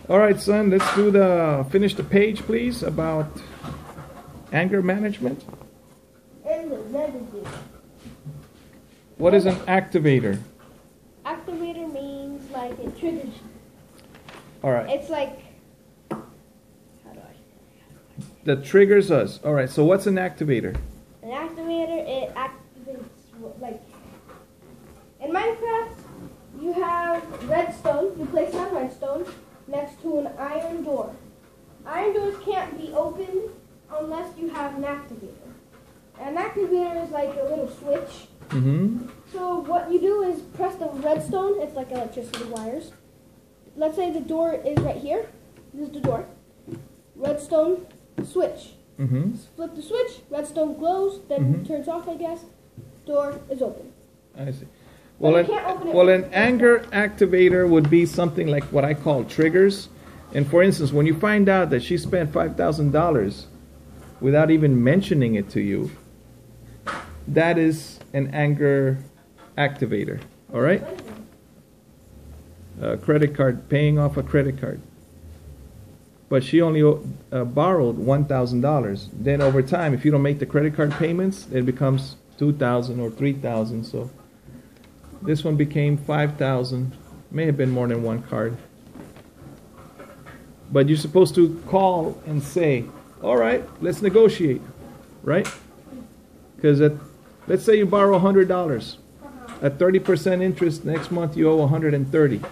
All right, son, let's finish the page, please, about anger management. What is an activator? Activator means like it triggers. All right. It's like, that triggers us. All right, so what's an activator? An activator, it activates, like, in Minecraft, you have redstone, you place that redstone next to an iron door. Iron doors can't be opened unless you have an activator. An activator is like a little switch. Mm-hmm. So what you do is press the redstone, it's like electricity wires. Let's say the door is right here, this is the door. Redstone, switch. Mm-hmm. Flip the switch, redstone glows, then turns off, I guess. Door is open. I see. But Well, an anger activator would be something like what I call triggers. And for instance, when you find out that she spent $5,000 without even mentioning it to you, that is an anger activator. All right? Credit card, paying off a credit card. But she only borrowed $1,000. Then over time, if you don't make the credit card payments, it becomes $2,000 or $3,000. So this one became $5,000. May have been more than one card. But you're supposed to call and say, all right, let's negotiate, right? Because let's say you borrow $100. At 30% interest, next month you owe $130.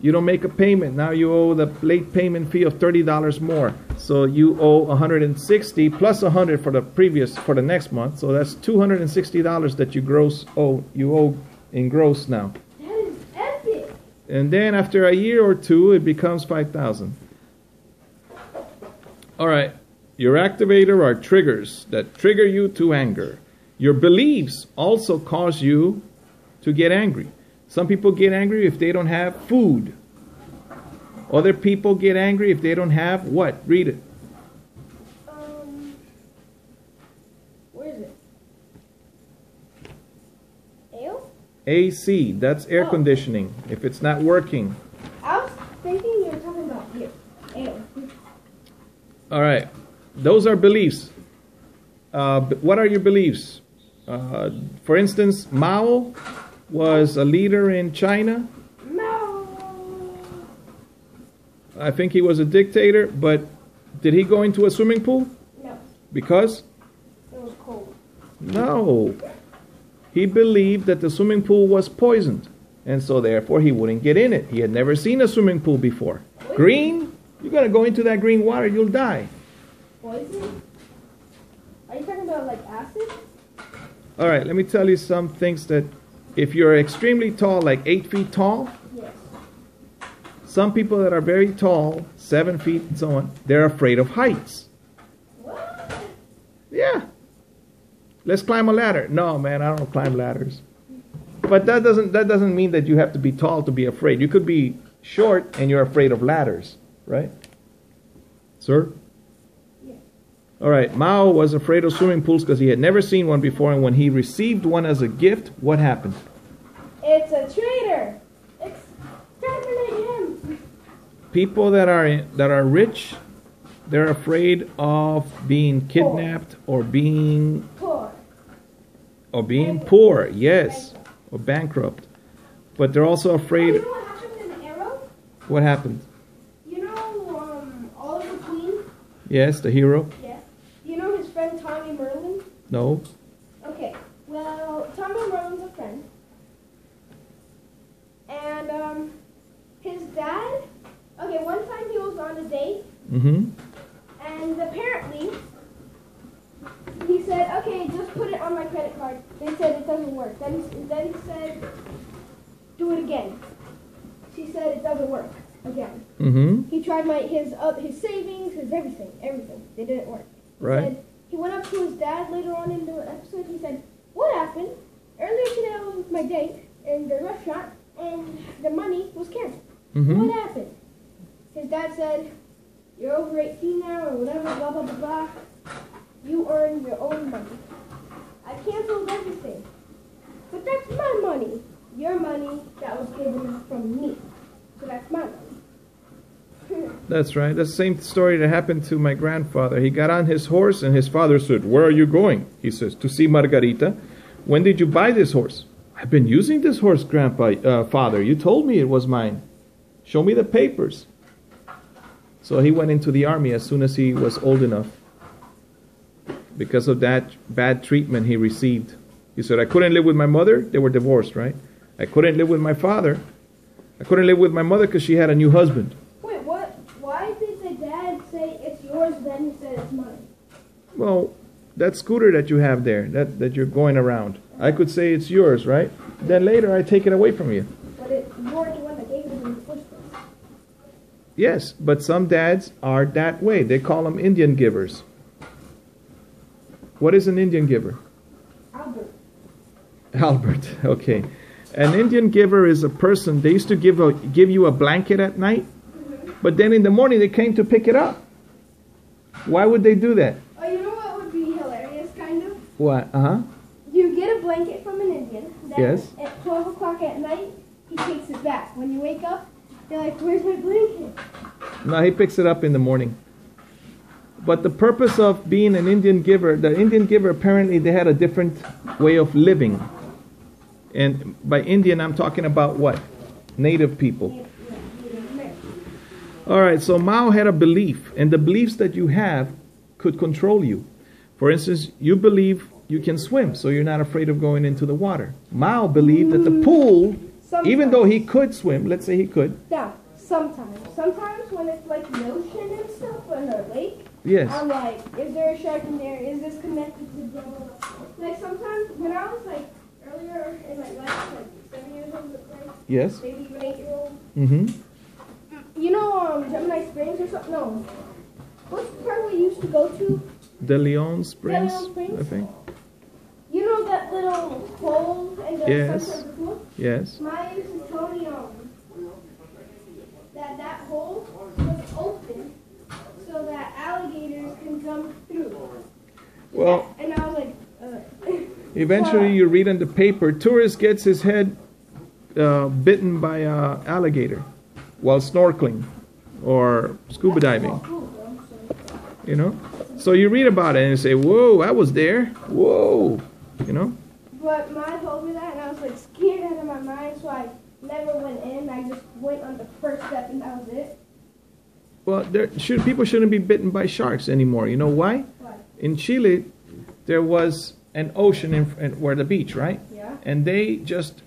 You don't make a payment. Now you owe the late payment fee of $30 more. So you owe $160 plus $100 for the next month. So that's $260 that you owe in gross now. That is epic. And then after a year or two, it becomes $5,000. All right. Your activator are triggers that trigger you to anger. Your beliefs also cause you to get angry. Some people get angry if they don't have food. Other people get angry if they don't have what? Read it. Where is it? Ale? AC, that's air conditioning. If it's not working. I was thinking you were talking about here. Ale. All right. Those are beliefs. What are your beliefs? For instance, Mao was a leader in China. No. I think he was a dictator, but did he go into a swimming pool? No. Because? It was cold. No. He believed that the swimming pool was poisoned, and so therefore he wouldn't get in it. He had never seen a swimming pool before. Green? You're going to go into that green water, you'll die. Poison? Are you talking about like acid? All right, let me tell you some things that if you're extremely tall, like 8 feet tall, Yes. some people that are very tall, 7 feet and so on, they're afraid of heights. What? Yeah. Let's climb a ladder. No, man, I don't climb ladders. But that doesn't mean that you have to be tall to be afraid. You could be short and you're afraid of ladders, right? Sir? Yeah. All right, Mao was afraid of swimming pools because he had never seen one before, and when he received one as a gift, what happened? It's a traitor. Exterminate him. People that are rich, they're afraid of being kidnapped or being Poor. Yes, or bankrupt. But they're also afraid. You know what happened in the Arrow? What happened? You know, Oliver Queen? Yes, the hero. Yeah. You know his friend Tommy Merlin? No. Okay. Well, Tommy Merlin's a friend. And his dad. Okay, one time he was on a date. Mm-hmm. And apparently, he said, okay, just put it on my credit card. They said it doesn't work. Then he said, do it again. She said it doesn't work again. Mm-hmm. He tried his savings, his everything. They didn't work. Right. He went up to his dad later on in the episode. He said, what happened? Earlier today I was with my date in the restaurant, and the money was canceled. Mm-hmm. What happened? His dad said, you're over 18 now, or whatever, blah, blah, blah, blah. You earn your own money. I canceled everything. But that's my money. Your money that was given from me. So that's my money. That's right. That's the same story that happened to my grandfather. He got on his horse and his father said, "Where are you going?" He says, "To see Margarita." "When did you buy this horse?" "I've been using this horse, father. You told me it was mine. Show me the papers." So he went into the army as soon as he was old enough because of that bad treatment he received. He said, "I couldn't live with my mother." They were divorced, right? "I couldn't live with my father. I couldn't live with my mother because she had a new husband." Wait, what? Why did the dad say it's yours, then he said it's mine? Well, that scooter that you have there, that you're going around, I could say it's yours, right? Then later I take it away from you. But you weren't the one that gave it in the first place. Yes, but some dads are that way. They call them Indian givers. What is an Indian giver? Albert, okay. An Indian giver is a person, they used to give you a blanket at night, but then in the morning they came to pick it up. Why would they do that? Oh, you know what would be hilarious, kind of? What? You get a blanket from an Indian, then Yes. at 12 o'clock at night, he takes it back. When you wake up, you're like, "Where's my blanket?" No, he picks it up in the morning. But the purpose of being an Indian giver, the Indian giver apparently they had a different way of living. And by Indian, I'm talking about what? Native people. All right, so Mao had a belief, and the beliefs that you have could control you. For instance, you believe you can swim, so you're not afraid of going into the water. Mao believed that the pool, even though he could swim, let's say he could. Yeah, sometimes. Sometimes when it's like the ocean and stuff, or a lake, Yes. I'm like, is there a shark in there? Is this connected to the... Like sometimes when I was like, earlier in my life, like 7 years old, like, Yes. maybe even 8-year-old. Mm-hmm. You know, Gemini Springs or something? No. What's the part we used to go to? De Leon Springs, De Leon Springs? I think. You know that little hole in the Yes. center of the pool? Yes. Maya used to tell me that hole was open so that alligators can come through. Well, And I was like, eventually you read in the paper, tourist gets his head bitten by an alligator while snorkeling or scuba diving. You know? So you read about it and you say, "Whoa, I was there. Whoa." You know? But Maya told me that and I was like scared out of my mind, so I never went in. I just went on the first step and that was it. Well, people shouldn't be bitten by sharks anymore. You know why? Why? In Chile, there was an ocean where the beach, right? Yeah. And they just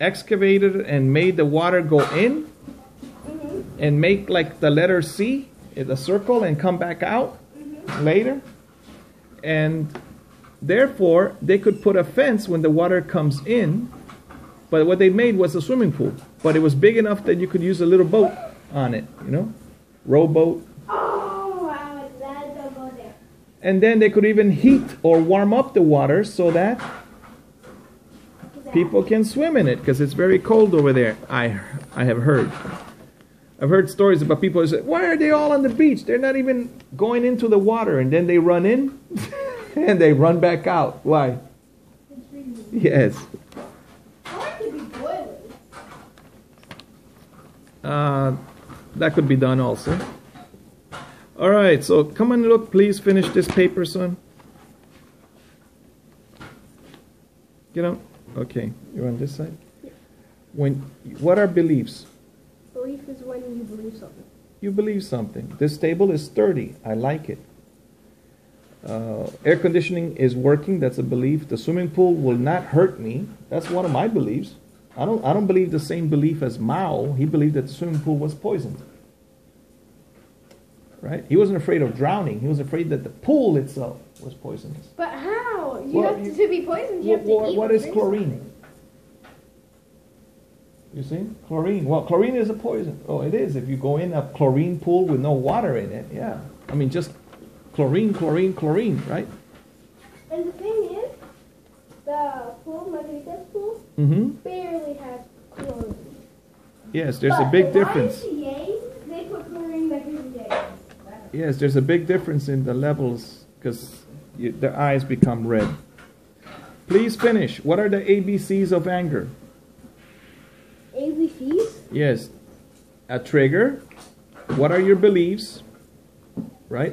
excavated and made the water go in and make like the letter C, the circle, and come back out later. And therefore, they could put a fence when the water comes in. But what they made was a swimming pool. But it was big enough that you could use a little boat on it, you know? Rowboat. Oh, I was glad to go there. And then they could even heat or warm up the water so that people can swim in it because it's very cold over there. I have heard. I've heard stories about people who say, "Why are they all on the beach? They're not even going into the water." And then they run in and they run back out. Why? Yes. I like to be boiling. That could be done also. All right, so come and look. Please finish this paper, son. Get out. Okay, you're on this side. What are beliefs? Belief is when you believe something. You believe something. This table is sturdy. I like it. Air conditioning is working. That's a belief. The swimming pool will not hurt me. That's one of my beliefs. I don't believe the same belief as Mao. He believed that the swimming pool was poisoned. Right? He wasn't afraid of drowning. He was afraid that the pool itself was poisonous. But how? Well, To be poisoned, you have to eat. What is chlorine? You see? Chlorine. Well, chlorine is a poison. Oh, it is. If you go in a chlorine pool with no water in it, yeah. I mean, just chlorine, right? And the thing is, the pool, Margarita's pool, barely has chlorine. Yes, there's a big difference. YMCA, they put chlorine like every day. Yes, there's a big difference in the levels because their eyes become red. Please finish. What are the ABCs of anger? ABCs? Yes. A trigger, what are your beliefs, right?